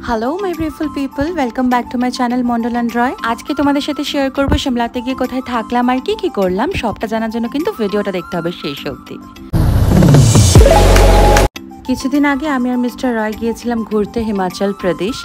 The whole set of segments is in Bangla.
Hello my beautiful people, welcome back to my channel Mondal and Roy. আজকে তোমাদের সাথে শেয়ার করবো শিমলাতে গিয়ে কোথায় থাকলাম আর কি করলাম। সবটা জানার জন্য কিন্তু ভিডিওটা দেখতে হবে শেষ অবধি। কিছুদিন আগে আমি আর মিস্টার রয় গিয়েছিলাম ঘুরতে হিমাচল প্রদেশ।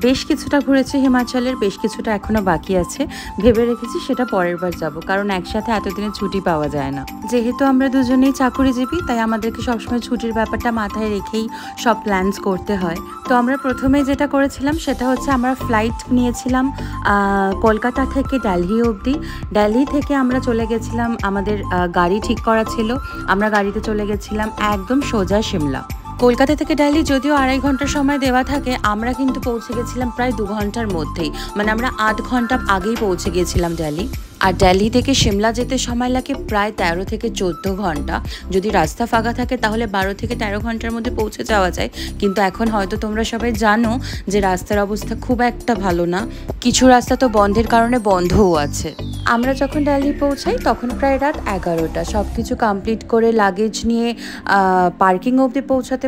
বেশ কিছুটা ঘুরেছি হিমাচলের, বেশ কিছুটা এখনো বাকি আছে। ভেবে রেখেছি সেটা পরের বার যাব, কারণ একসাথে এতদিনে ছুটি পাওয়া যায় না। যেহেতু আমরা দুজনেই চাকুরিজীবী, তাই আমাদেরকে সবসময় ছুটির ব্যাপারটা মাথায় রেখেই সব প্ল্যানস করতে হয়। তো আমরা প্রথমে যেটা করেছিলাম সেটা হচ্ছে আমরা ফ্লাইট নিয়েছিলাম কলকাতা থেকে দিল্লি অবধি। দিল্লি থেকে আমরা চলে গেছিলাম, আমাদের গাড়ি ঠিক করা ছিল, আমরা গাড়িতে চলে গেছিলাম একদম সোজা শিমলা। কলকাতা থেকে দিল্লি যদিও 2.5 ঘন্টার সময় দেওয়া থাকে, আমরা কিন্তু পৌঁছে গেছিলাম প্রায় 2 ঘন্টার মধ্যেই। মানে আমরা 8 ঘন্টা আগেই পৌঁছে গিয়েছিলাম দিল্লি। আর দিল্লি থেকে শিমলা যেতে সময় লাগে প্রায় 13 থেকে 14 ঘন্টা। যদি রাস্তা ফাঁকা থাকে তাহলে 12 থেকে 13 ঘন্টার মধ্যে পৌঁছে যাওয়া যায়। কিন্তু এখন হয়তো তোমরা সবাই জানো যে রাস্তার অবস্থা খুব একটা ভালো না, কিছু রাস্তা তো বন্ধের কারণে বন্ধও আছে। আমরা যখন দিল্লি পৌঁছাই তখন প্রায় রাত 11টা। সব কিছু কমপ্লিট করে লাগেজ নিয়ে পার্কিং অবধি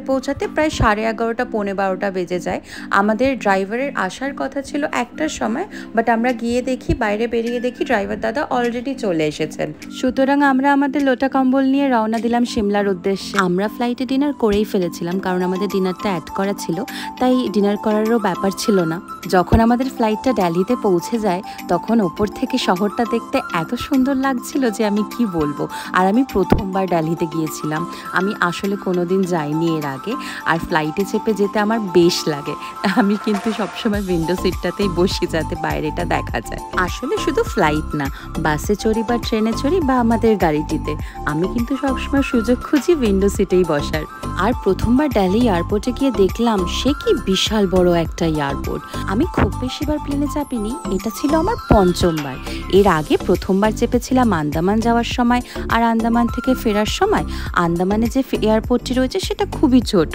পৌঁছাতে প্রায় 11:30 পৌনে 12টা বেজে যায়। আমাদের ড্রাইভারের আসার কথা ছিল 1টার সময়, বাট আমরা গিয়ে দেখি, বাইরে বেরিয়ে দেখি ড্রাইভার দাদা অলরেডি চলে এসেছেন। সুতরাং আমরা আমাদের লোটা কম্বল নিয়ে রওনা দিলাম শিমলার উদ্দেশ্যে। আমরা ফ্লাইটে ডিনার করেই ফেলেছিলাম, কারণ আমাদের ডিনারটা অ্যাড করা ছিল, তাই ডিনার করারও ব্যাপার ছিল না। যখন আমাদের ফ্লাইটটা দিল্লিতে পৌঁছে যায় তখন ওপর থেকে শহরটা দেখতে এত সুন্দর লাগছিল যে আমি কি বলবো। আর আমি প্রথমবার দিল্লিতে গিয়েছিলাম, আমি আসলে কোনোদিন যাইনি এর আগে। আর ফ্লাইটে চেপে যেতে আমার বেশ লাগে। আমি কিন্তু সবসময় উইন্ডো সিটটাতেই বসি যাতে বাইরেটা দেখা যায়। আসলে শুধু ফ্লাইট না, বাসে চড়ি বা ট্রেনে চড়ি বা আমাদের গাড়িটিতে, আমি কিন্তু সবসময় সুযোগ খুঁজি উইন্ডো সিটেই বসার। আর প্রথমবার দিল্লি এয়ারপোর্টে গিয়ে দেখলাম সে কি বিশাল বড় একটা এয়ারপোর্ট। আমি খুব বেশিবার প্লেনে চাপিনি, এটা ছিল আমার 5ম বার। এর আগে প্রথমবার চেপেছিলাম আন্দামান যাওয়ার সময়, আর আন্দামান থেকে ফেরার সময়। আন্দামানে যে এয়ারপোর্টটি রয়েছে সেটা খুবই ছোট।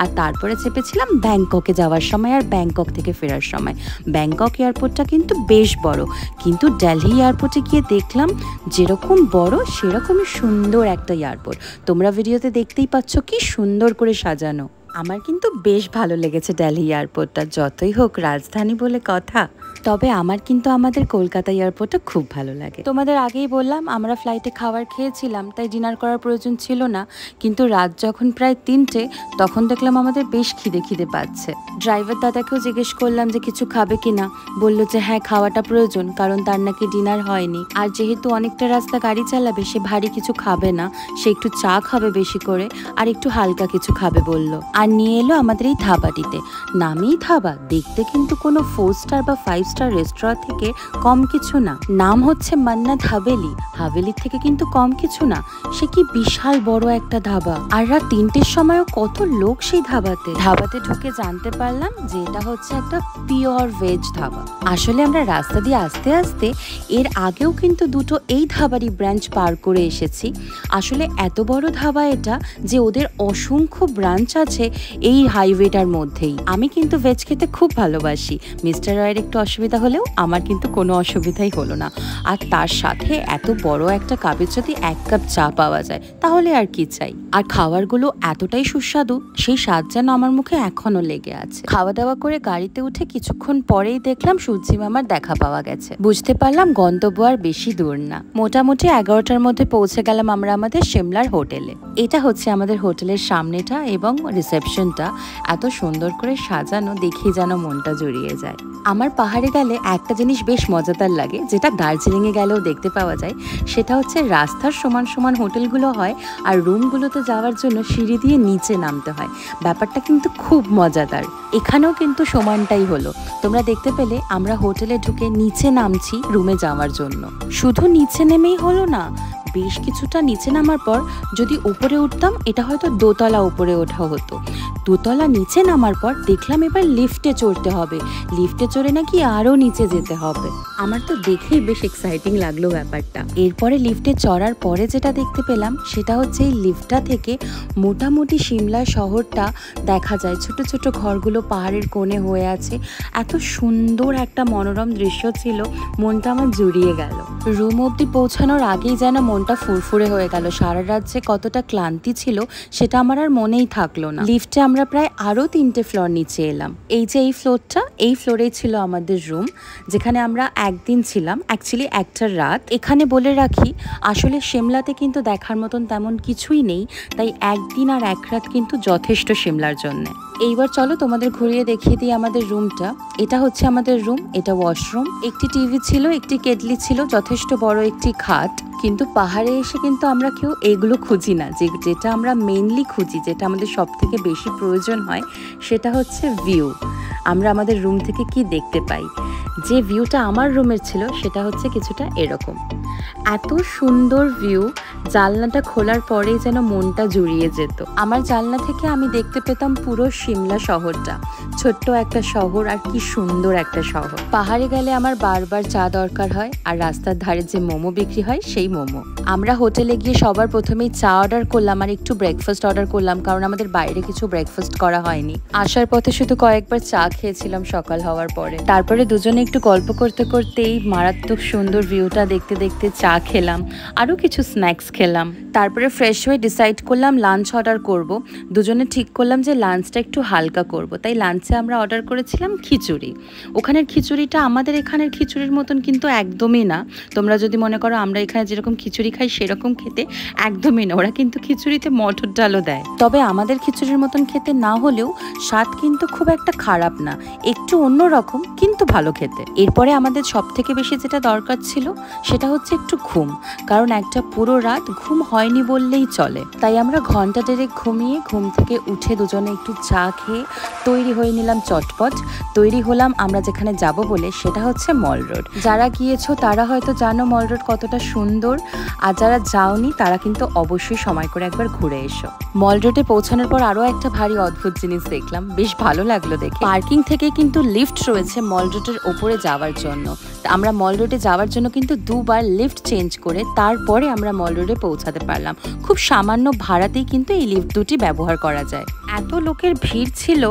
আর তারপরে চেপেছিলাম ব্যাংককে যাওয়ার সময় আর ব্যাংকক থেকে ফেরার সময়। ব্যাংকক এয়ারপোর্টটা কিন্তু বেশ বড়, কিন্তু দিল্লি এয়ারপোর্টে গিয়ে দেখলাম যেরকম বড় সেরকমই সুন্দর একটা এয়ারপোর্ট। তোমরা ভিডিওতে দেখতেই পাচ্ছ কি সুন্দর করে সাজানো। আমার কিন্তু বেশ ভালো লেগেছে দিল্লি এয়ারপোর্টটা, যতই হোক রাজধানী বলে কথা। তবে আমার কিন্তু আমাদের কলকাতা এয়ারপোর্টটা খুব ভালো লাগে। তোমাদের আগেই বললাম আমরা ফ্লাইটে খাবার খেয়েছিলাম, তাই ডিনার করার প্রয়োজন ছিল না। কিন্তু রাত যখন প্রায় 3টে তখন দেখলাম আমাদের বেশ খিদে পাচ্ছে। ড্রাইভার দাদাকেও জিজ্ঞেস করলাম যে কিছু খাবে কিনা। বললো যে হ্যাঁ, খাওয়াটা প্রয়োজন, কারণ তার নাকি ডিনার হয়নি। আর যেহেতু অনেকটা রাস্তা গাড়ি চালাবে, সে ভারী কিছু খাবে না, সে একটু চা খাবে বেশি করে, আর একটু হালকা কিছু খাবে বললো। আর নিয়ে এলো আমাদের এই ধাবাটিতে। নামেই ধাবা, দেখতে কিন্তু কোনো 4 স্টার বা 5 স্টার রেস্টুরেন্ট থেকে কম কিছু না। নাম হচ্ছে মান্নাত হাভেলি, হাভেলির থেকে কিন্তু কম কিছু না। সে কি বিশাল বড় একটা ধাবা। আর রাত 3টের সময়ও কত লোক সেই ধাবাতে ঢুকে জানতে পারলাম যে এটা হচ্ছে একটা পিওর ভেজ ধাবা। আসলে আমরা রাস্তা দিয়ে আস্তে আস্তে এর আগেও কিন্তু 2টো এই ধাবারই ব্রাঞ্চ পার করে এসেছি। আসলে এত বড় ধাবা এটা যে ওদের অসংখ্য ব্রাঞ্চ আছে এই হাইওয়েটার মধ্যেই। আমি কিন্তু ভেজ খেতে খুব ভালোবাসি। মিস্টার রয়ের একটু অসুবিধা হলেও আমার কিন্তু কোনো অসুবিধাই হলো না। আর তার সাথে এত বড় একটা কাপে যদি 1 কাপ চা পাওয়া যায় তাহলে আর কি চাই। আর খাবারগুলো এতটাই সুস্বাদু, সেই স্বাদ যেন আমার মুখে এখনো লেগে আছে। খাওয়া দাওয়া করে গাড়িতে উঠে কিছুক্ষণ পরেই দেখলাম সূর্যি মামার দেখা পাওয়া গেছে। বুঝতে পারলাম গন্তব্য আর বেশি দূর না। মোটামুটি 11টার মধ্যে পৌঁছে গেলাম আমরা আমাদের শিমলার হোটেলে। এটা হচ্ছে আমাদের হোটেলের সামনেটা এবং রিসেপশনটা এত সুন্দর করে সাজানো, দেখে যেন মনটা জুড়িয়ে যায়। আমার পাহাড়ে গেলে একটা জিনিস বেশ মজাদার লাগে, যেটা দার্জিলিংয়ে গেলেও দেখতে পাওয়া যায়। সেটা হচ্ছে রাস্তার সমান সমান হোটেলগুলো হয়, আর রুমগুলোতে যাওয়ার জন্য সিঁড়ি দিয়ে নিচে নামতে হয়। ব্যাপারটা কিন্তু খুব মজাদার। এখানেও কিন্তু সমানটাই হলো। তোমরা দেখতে পেলে আমরা হোটেলে ঢুকে নিচে নামছি রুমে যাওয়ার জন্য। শুধু নিচে নেমেই হলো না, বেশ কিছুটা নিচে নামার পর যদি উপরে উঠতাম, এটা হয়তো 2তলা উপরে ওঠা হতো। 2তলা নিচে নামার পর দেখলাম এবার লিফটে চড়তে হবে। লিফটে চড়ে নাকি আরো নিচে যেতে হবে। আমার তো দেখেই বেশ এক্সাইটিং লাগলো ব্যাপারটা। এরপরে লিফটে চড়ার পরে যেটা দেখতে পেলাম সেটা হচ্ছে এই লিফটটা থেকে মোটামুটি শিমলা শহরটা দেখা যায়। ছোট ছোট ঘরগুলো পাহাড়ের কোণে হয়ে আছে। এত সুন্দর একটা মনোরম দৃশ্য ছিল, মনটা আমার জুড়িয়ে গেল। রুম অবধি পৌঁছানোর আগেই যেন মন মনটা ফুরফুরে হয়ে গেল। সারা রাত যে কতটা ক্লান্তি ছিল সেটা আমার আর মনেই থাকলো না। লিফটে আমরা প্রায় আরও 3টে ফ্লোর নিচে এলাম। এই যে এই ফ্লোরটা, এই ফ্লোরেই ছিল আমাদের রুম, যেখানে আমরা একদিন ছিলাম, অ্যাকচুয়ালি একটা রাত। এখানে বলে রাখি, আসলে সিমলাতে কিন্তু দেখার মতন তেমন কিছুই নেই, তাই একদিন আর এক রাত কিন্তু যথেষ্ট সিমলার জন্য। এইবার চলো তোমাদের ঘুরিয়ে দেখিয়ে দিই আমাদের রুমটা। এটা হচ্ছে আমাদের রুম, এটা ওয়াশরুম, একটি টিভি ছিল, একটি কেটলি ছিল, যথেষ্ট বড় একটি খাট। কিন্তু পাহাড়ে এসে কিন্তু আমরা কেউ এগুলো খুঁজি না, যেটা আমরা মেইনলি খুঁজি, যেটা আমাদের সব থেকে বেশি প্রয়োজন হয়, সেটা হচ্ছে ভিউ। আমরা আমাদের রুম থেকে কি দেখতে পাই। যে ভিউটা আমার রুমের ছিল সেটা হচ্ছে কিছুটা এরকম। এত সুন্দর ভিউ, জানলাটা খোলার পরেই যেন মনটা জুড়িয়ে যেত। আমার জানলা থেকে আমি দেখতে পেতাম পুরো সিমলা শহরটা, ছোট্ট একটা শহর, আর কি সুন্দর একটা শহর। পাহাড়ে গেলে আমার বারবার চা দরকার হয়, আর রাস্তার ধারে যে মোমো বিক্রি হয় সেই মোমো। আমরা হোটেলে গিয়ে সবার প্রথমেই চা অর্ডার করলাম আর একটু ব্রেকফাস্ট অর্ডার করলাম, কারণ আমাদের বাইরে কিছু ব্রেকফাস্ট করা হয়নি। আসার পথে শুধু কয়েকবার চা খেয়েছিলাম সকাল হওয়ার পরে। তারপরে দুজনে একটু গল্প করতে করতে এই মারাত্মক সুন্দর ভিউটা দেখতে দেখতে চা খেলাম, আরও কিছু স্ন্যাক্স খেলাম। তারপরে ফ্রেশ হয়ে ডিসাইড করলাম লাঞ্চ অর্ডার করব। দুজনে ঠিক করলাম যে লাঞ্চটা একটু হালকা করব, তাই লাঞ্চে আমরা অর্ডার করেছিলাম খিচুড়ি। ওখানের খিচুড়িটা আমাদের এখানের খিচুড়ির মতন কিন্তু একদমই না। তোমরা যদি মনে করো আমরা এখানে যেরকম খিচুড়ি খাই সেরকম খেতে, একদমই না। ওরা কিন্তু খিচুড়িতে মটর ডালও দেয়। তবে আমাদের খিচুড়ির মতন খেতে না হলেও স্বাদ কিন্তু খুব একটা খারাপ না, একটু অন্যরকম কিন্তু ভালো খেতে। এরপরে আমাদের সব থেকে বেশি যেটা দরকার ছিল সেটা হচ্ছে একটু ঘুম, কারণ একটা পুরো রাত ঘুম হয়নি বললেই চলে। তাই আমরা ঘন্টা দেড়েক ঘুমিয়ে ঘুম থেকে উঠে দুজনে একটু চা খেয়ে তৈরি হয়ে নিলাম চটপট। তৈরি হলাম আমরা যেখানে যাব বলে, সেটা হচ্ছে মল রোড। যারা গিয়েছো তারা হয়তো জানো মল রোড কতটা সুন্দর, আর যারা যাওনি তারা কিন্তু অবশ্যই সময় করে একবার ঘুরে এসো। মল রোডে পৌঁছানোর পর আরও একটা ভারী অদ্ভুত জিনিস দেখলাম, বেশ ভালো লাগলো দেখে। পার্কিং থেকে কিন্তু লিফট রয়েছে মল রোডের ওপরে যাওয়ার জন্য। আমরা মল রোডে যাওয়ার জন্য কিন্তু দুবার লিফট চেঞ্জ করে তারপরে আমরা মল রোডে পৌঁছাতে পারলাম। খুব সামান্য ভাড়াতেই কিন্তু এই লিফট দুটি ব্যবহার করা যায়। এত লোকের ভিড় ছিল,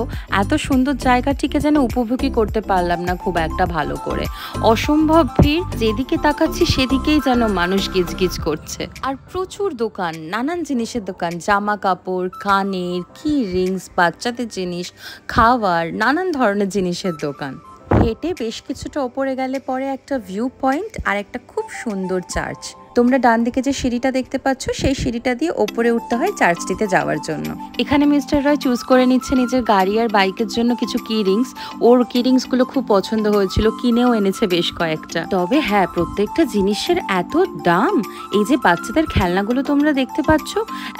এত সুন্দর জায়গাটিকে যেন উপভোগই করতে পারলাম না খুব একটা ভালো করে। অসম্ভব ভিড়, যেদিকে তাকাচ্ছি সেদিকেই যেন মানুষ গিজগিজ করছে। আর প্রচুর দোকান, নানান জিনিসের দোকান, জামা কাপড়, কানের, কি রিংস, বাচ্চাদের জিনিস, খাবার, নানান ধরনের জিনিসের দোকান। হেঁটে বেশ কিছুটা ওপরে গেলে পরে একটা ভিউ পয়েন্ট আর একটা খুব সুন্দর চার্চ। তোমরা ডান দিকে যে সিঁড়িটা দেখতে পাচ্ছ সেই সিঁড়িটা দিয়ে ওপরে উঠতে হয় চার্চটিতে যাওয়ার জন্য। এখানে মিস্টার রয় চুজ করে নিচ্ছে নিজের গাড়ি আর বাইকের জন্য কিছু কি রিংস। ওর কি রিংস গুলো খুব পছন্দ হয়েছিল, কিনেও এনেছে বেশ কয়েকটা। তবে হ্যাঁ, প্রত্যেকটা জিনিসের এত দাম। এই যে বাচ্চাদের খেলনাগুলো তোমরা দেখতে পাচ্ছ,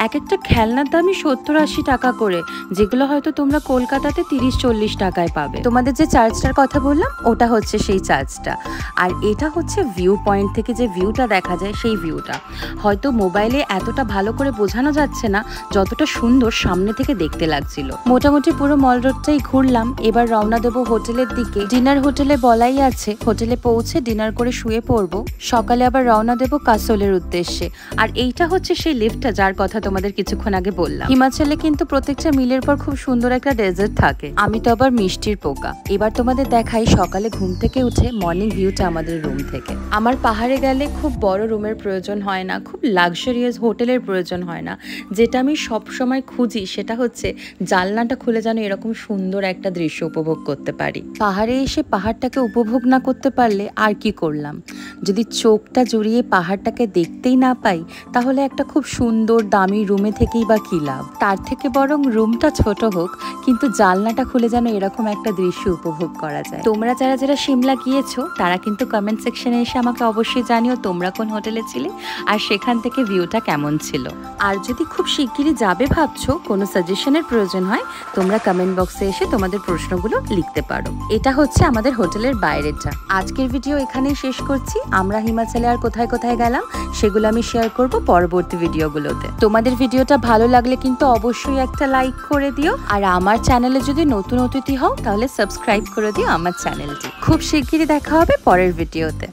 এক একটা খেলনার দামই 70-80 টাকা করে, যেগুলো হয়তো তোমরা কলকাতাতে 30-40 টাকায় পাবে। তোমাদের যে চার্চটার কথা বললাম ওটা হচ্ছে সেই চার্চটা, আর এটা হচ্ছে ভিউ পয়েন্ট থেকে যে ভিউটা দেখা যায় সেই ভিউটা। হয়তো মোবাইলে এতটা ভালো করে বোঝানো যাচ্ছে না যতটা সুন্দর সামনে থেকে দেখতে লাগছিল। মোটামুটি পুরো মল রোডটাই ঘুরলাম। এবার রওনা দেবো হোটেলের দিকে। ডিনার হোটেলে বলাই আছে, হোটেলে পৌঁছে ডিনার করে শুয়ে পড়বো। সকালে আবার রওনা দেবো কাসোলের উদ্দেশ্যে। আর এইটা হচ্ছে সেই লিফটটা যার কথা তোমাদের কিছুক্ষণ আগে বললাম। হিমাচলে কিন্তু প্রত্যেকটা মিলের পর খুব সুন্দর একটা ডেজার্ট থাকে। আমি তো আবার মিষ্টির পোকা। এবার তোমাদের দেখাই সকালে ঘুম থেকে উঠে মর্নিং ভিউটা আমাদের রুম থেকে। আমার পাহাড়ে গেলে খুব বড় রুমের প্রয়োজন হয় না, খুব লাক্সারিয়াস হোটেলের প্রয়োজন হয় না। যেটা আমি সব সময় খুঁজি সেটা হচ্ছে জানলাটা খুলে যেন এরকম সুন্দর একটা দৃশ্য উপভোগ করতে পারি। পাহাড়ে এসে পাহাড়টাকে উপভোগ না করতে পারলে আর কি করলাম। যদি চোখটা জুড়িয়ে পাহাড়টাকে দেখতেই না পাই, তাহলে একটা খুব সুন্দর দামি রুমে থেকেই বা কি লাভ। তার থেকে বরং রুমটা ছোট হোক, কিন্তু জানলাটা খুলে যেন এরকম একটা দৃশ্য উপভোগ করা যায়। তোমরা যারা যারা সিমলা গিয়েছো তারা কিন্তু কমেন্ট সেকশনে এসে আমাকে অবশ্যই জানিও তোমরা কোন হোটেলে ছিলে আর সেখান থেকে ভিউটা কেমন ছিল। আর যদি খুব শিগগিরই যাবে ভাবছো, কোনো সাজেশনের প্রয়োজন হয়, তোমরা কমেন্ট বক্সে এসে তোমাদের প্রশ্নগুলো লিখতে পারো। এটা হচ্ছে আমাদের হোটেলের বাইরেটা। আজকের ভিডিও এখানেই শেষ করছি। আমরা হিমাচলে আর কোথায় কোথায় গেলাম সেগুলো আমি শেয়ার করব পরবর্তী ভিডিওগুলোতে। তোমাদের ভিডিওটা ভালো লাগলে কিন্তু অবশ্যই একটা লাইক করে দিও, আর আমার চ্যানেলে যদি নতুন অতিথি হও তাহলে সাবস্ক্রাইব করে দিও আমার চ্যানেলটি। খুব শিগগিরই দেখা হবে পরের ভিডিওতে।